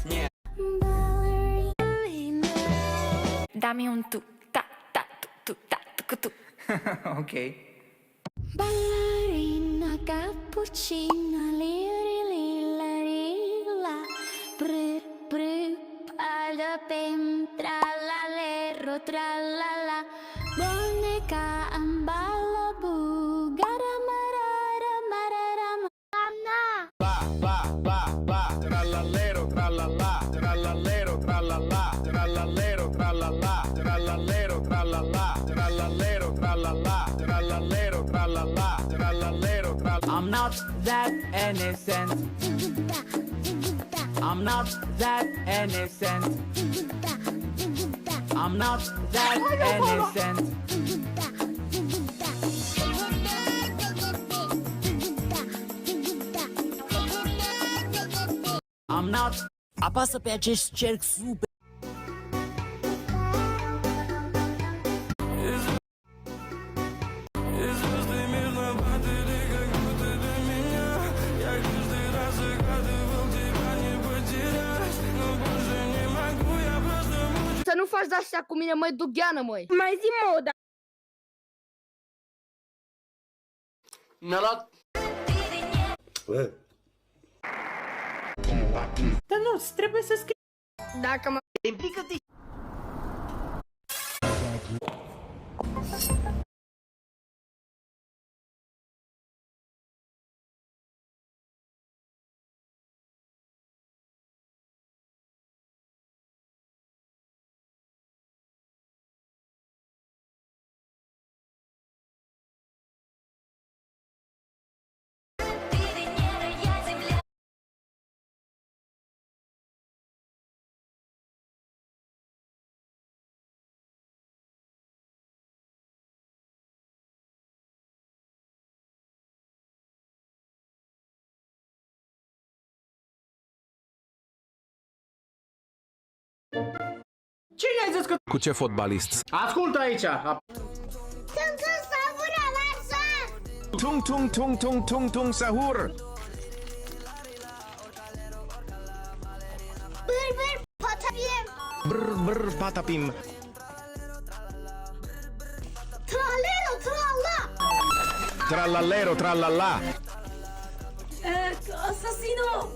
Nie. Dami un tu, ta, ta, tu, ta, tu. Ok. Ballerina cappuccina, liri lila lila, brr brr, palapem, tralalero, tralala, boneca în balabu, garamarara, mararama. Trallallero, trallallà, trallallero, trallallà, trallallero, trallallà, trallallero, trallallà, trallallero, trallallà, trallallero, trallallà, trallallero, trallallà. I'm not that innocent. I'm not that innocent. I'm not that innocent. I'm not. Apasă pe acest cerc super. Să nu faci de-astea cu mine, măi, dugheană, măi. Mai zi-mă o da. Mi-a luat... Dar nu, trebuie să scrii. Dacă mă... Implică-te! Cine ai zis că... Cu ce fotbalist? Ascultă aici. Sunt savura versa! Tung tung tung tung tung tung sahur. Bır bır patapim, Brr brr patapim. tralero tralla. Trallallero trallallà. Asasino!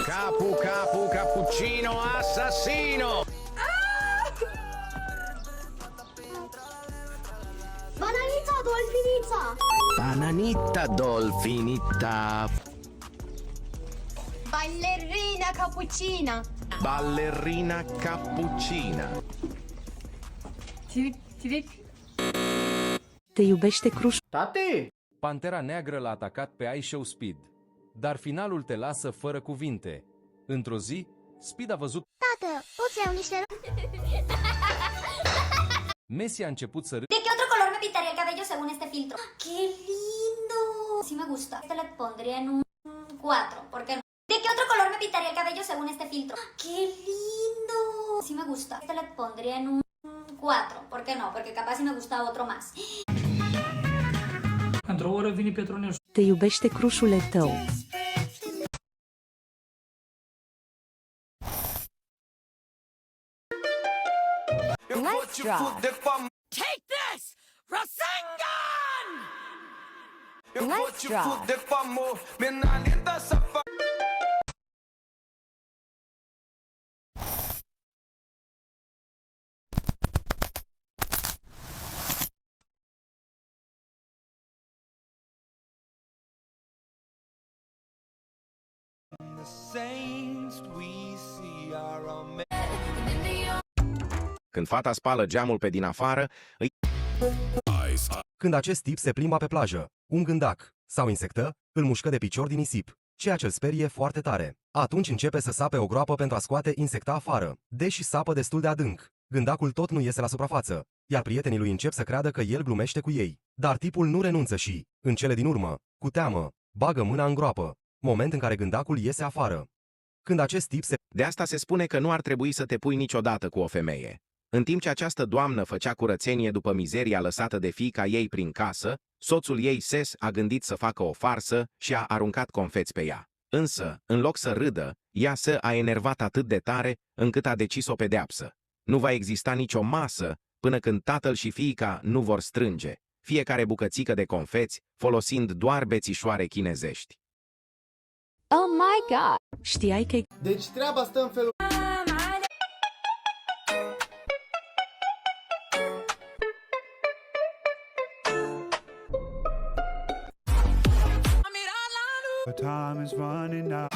Capu capu cappuccino assassino. Bananita dolfinița. Bananita dolfinita. Ballerina cappuccina. Ballerina cappuccina. Te iubește Cruș. Tati! Pantera Neagră l-a atacat pe iShow Speed, dar finalul te lasă fără cuvinte. Într-o zi, Speed a văzut Tată, poți să iau niște... Messi a început să ¿De qué otro color me pintaría el cabello según este filtro? ¡Qué lindo! Sí me gusta. Este le pondría en un 4, ¿por qué no? ¿De qué otro color me pintaría el cabello según este filtro? ¡Qué lindo! Sí me gusta. Este le pondría en un 4, ¿por qué no? Porque capaz si me gusta otro más. Într-o oră vine Petronel. Te iubește crușule tău. Nice try. Take this! Rasengan! Nice try. Când fata spală geamul pe din afară, îi... Când acest tip se plimba pe plajă, un gândac sau insectă îl mușcă de picior din nisip, ceea ce îl sperie foarte tare. Atunci începe să sape o groapă pentru a scoate insecta afară. Deși sapă destul de adânc, gândacul tot nu iese la suprafață, iar prietenii lui încep să creadă că el glumește cu ei. Dar tipul nu renunță și, în cele din urmă, cu teamă, bagă mâna în groapă, moment în care gândacul iese afară. Când acest tip se... De asta se spune că nu ar trebui să te pui niciodată cu o femeie. În timp ce această doamnă făcea curățenie după mizeria lăsată de fiica ei prin casă, soțul ei Ses a gândit să facă o farsă și a aruncat confeți pe ea. Însă, în loc să râdă, ea a enervat atât de tare încât a decis o pedeapsă. Nu va exista nicio masă până când tatăl și fiica nu vor strânge fiecare bucățică de confeți folosind doar bețișoare chinezești. Oh my god! Știai că Deci treaba stă în felul... Time is running out.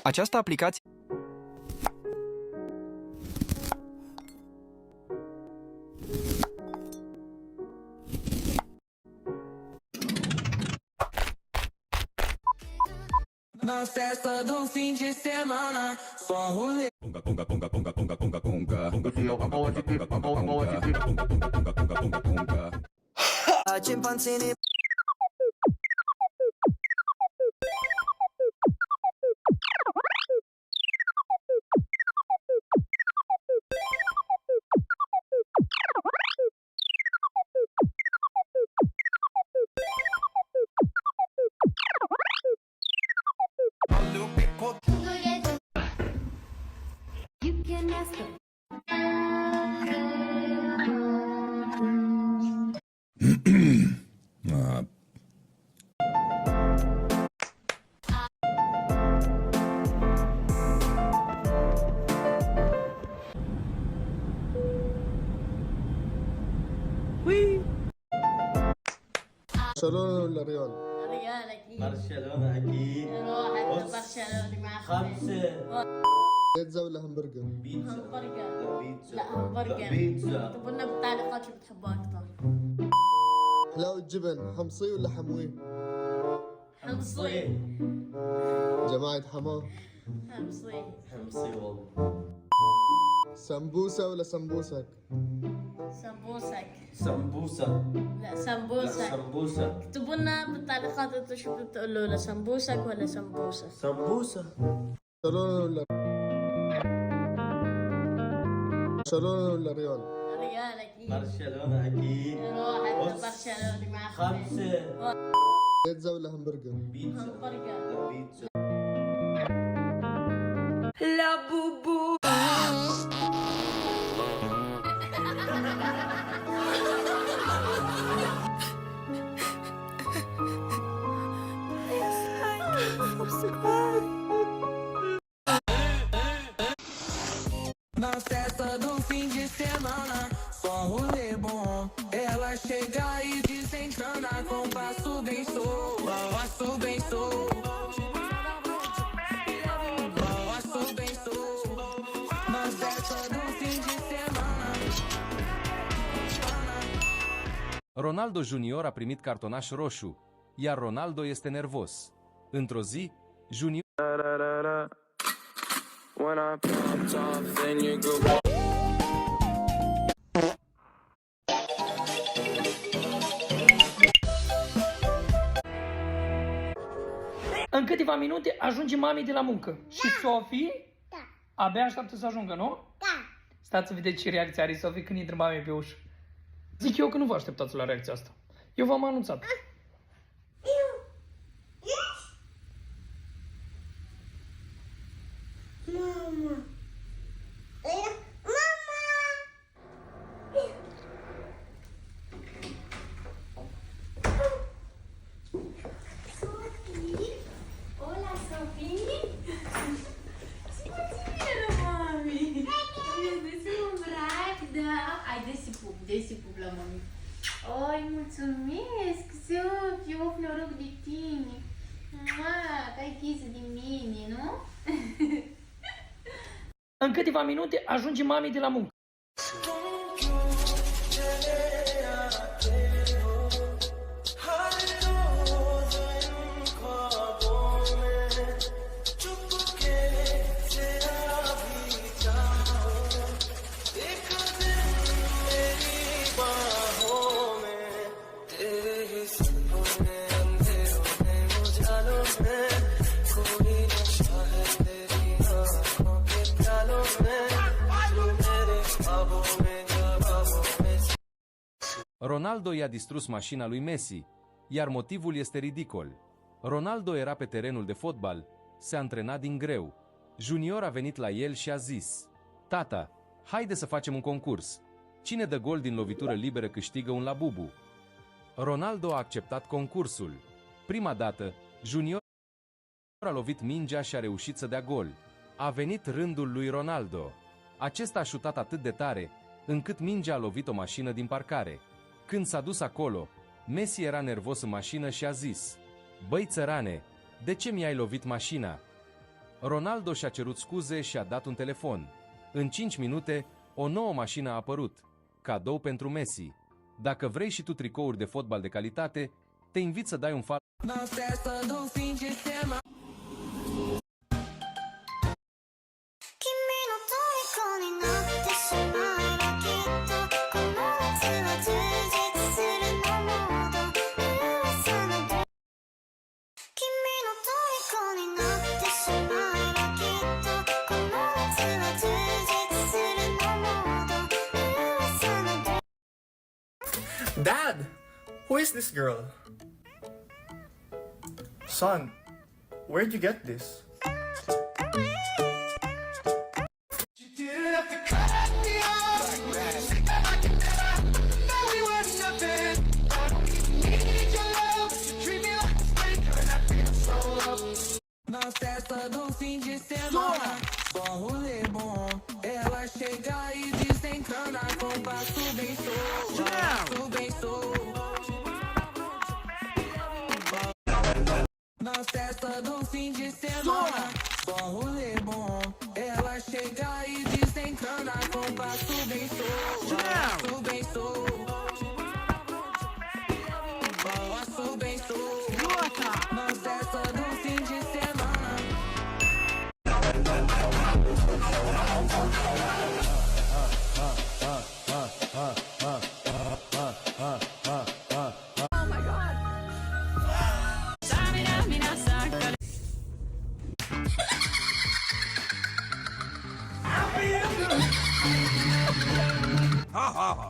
Această aplicație Na festa do fim de semana, só rolê. Chimpanzini. You can ask them. برشلونة ولا ريال؟ ريال اكيد برشلونة أكيد. نروح برشلونة مع 5 بيتزا ولا همبرجر؟ همبرجر بيتزا. لا همبرجر بيتزا. اكتبوا لنا بالتعليقات شو بتحبوا اكتر حلاوة جبن حمصي ولا حموي؟ حمصي جماعة حمام. حمصي حمصي والله. سمبوسة ولا سمبوسك؟ سمبوسك سمبوسة. لا سمبوسك سمبوسة. اكتبوا لنا بالتعليقات انتوا شو بتقولوا له سمبوسك ولا سمبوسة سمبوسة. برشلونة ولا برشلونة ولا ريال؟ ريال اكيد برشلونة أكيد. نروح برشلونة مع 5 بيتزا ولا همبرجر؟ بيتزا. همبرجر بيتزا. La bubu! Na festa do fim de semana, só rolê bom. Ela chega e desencana com passo bem solto, passo bem solto. Passo bem solto. Na festa do fim de semana. Ronaldo Junior a primit cartonaș roșu, iar Ronaldo este nervos. Într-o zi, Junior When I popped off, then you go. În câteva minute ajunge mami de la muncă. Și Sofie? Da. Abia așteaptă să ajungă, nu? Da. Stați să vedeți ce reacție are Sofie când intră mami pe ușă. Zic eu că nu vă așteptați la reacția asta. Eu v-am anunțat. Mama. Hola, Sophie. Mami. Dă-ți un brac, da. Ai, dă-ți pup la mami. Oi, mulțumesc, Sophie, o noroc de tine. Că ai chis de mine, nu? În câteva minute ajunge mami de la muncă. Ronaldo i-a distrus mașina lui Messi, iar motivul este ridicol. Ronaldo era pe terenul de fotbal, se antrena din greu. Junior a venit la el și a zis: "Tata, haide să facem un concurs. Cine dă gol din lovitură liberă câștigă un labubu." Ronaldo a acceptat concursul. Prima dată, Junior a lovit mingea și a reușit să dea gol. A venit rândul lui Ronaldo. Acesta a șutat atât de tare, încât mingea a lovit o mașină din parcare. Când s-a dus acolo, Messi era nervos în mașină și a zis: "Băi țărane, de ce mi-ai lovit mașina?" Ronaldo și-a cerut scuze și a dat un telefon. În 5 minute, o nouă mașină a apărut. Cadou pentru Messi. Dacă vrei și tu tricouri de fotbal de calitate, te invit să dai un follow. Dad, who is this girl? Son, where'd you get this? Nós festa do fim de semana, só rolê bom. Ela chega e desencana com passo bem solto, passo bem solto. Nós festa do fim de semana, só rolê bom. Ela chega e desencana com passo bem solto, passo bem solto. Passo bem solto. Nós festa do fim de semana.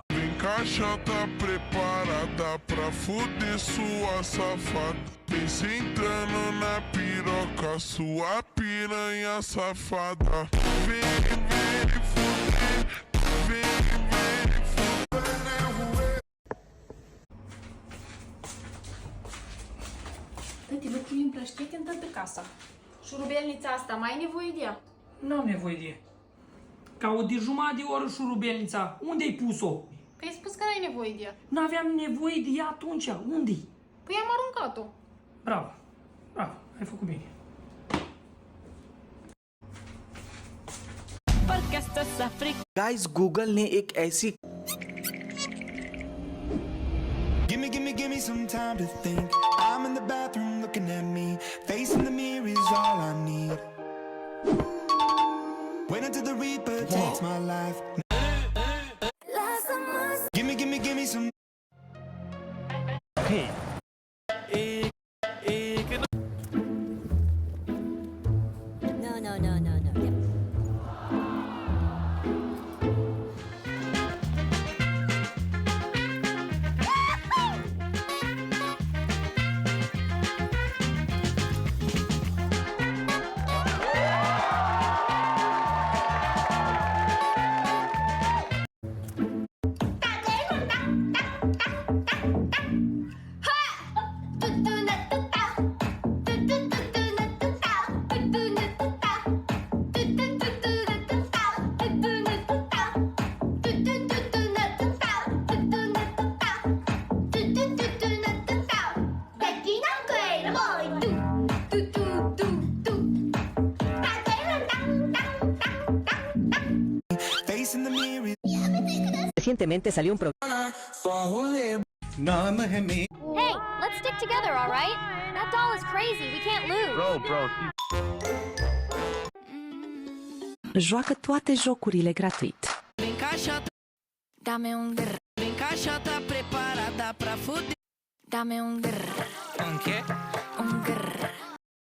Vem cá, tá preparada pra fuder sua safada. Vem sentando na piroca, sua piranha safada. Vem, vem fuder, vem, vem fuder. Tati, locuim plăștete în toată casa. Șurubelnița asta, mai ai nevoie de ea? N-am nevoie de ea. Ca o de jumătate de oră șurubelnița. Unde-ai pus-o? Păi ai spus că n-ai nevoie de ea. N-aveam nevoie de ea atunci. Unde-i? Păi am aruncat-o. Bravo. Bravo. Ai făcut bine. Guys, Google ने एक ऐसी Give me some time to think. I'm in the bathroom looking at me. Facing the mirror is all I need. Wait until the Reaper takes my life. Give me some. No. Recientemente salió un programa. Hey, let's stick together, all right? That doll is crazy. We can't lose. Bro. Joacă toate jocurile gratuit. Dame un grr. Vem cá, tá preparada pra fuder. Dame un grr. Um quê? Un grr.